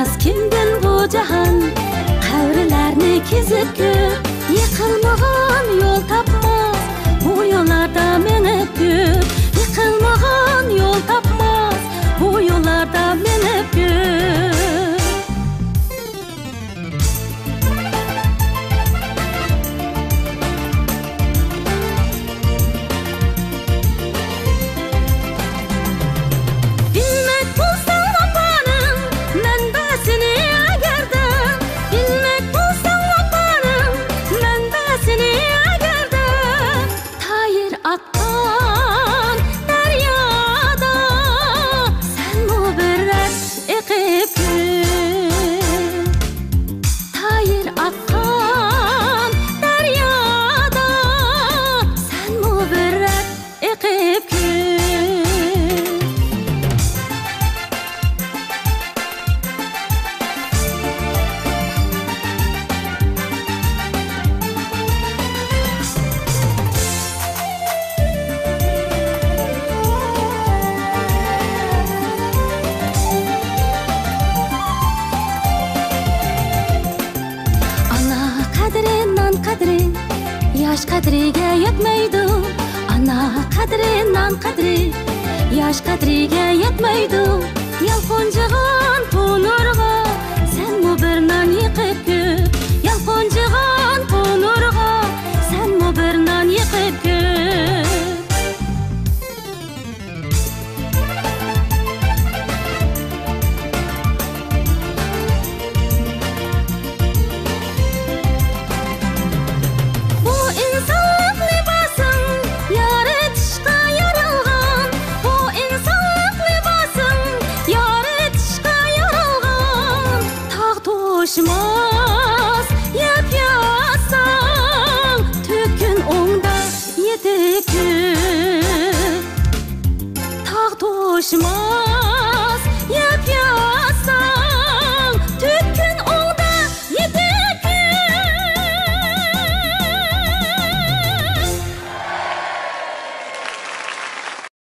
Bilmas kimden bu jahan qavrlarni kezib ko'p yiqilmagan yo'l tapmas bu yo'llarda menib ko'p yiqilmagan yo'l tapmas bu yo'llarda menib ko'p Yaş qadriga yetmaydi ana qadri non qadri yosh qadriga yetmaydi yalqonjig'on qo'nurg'a senmi bir non yiqib ko'p yalqonjig'on qo'nurg'a senmi bir non yiqib ko'p To'shmas yapyasan tükün o'ngda yetib ko'p tog' to'shmas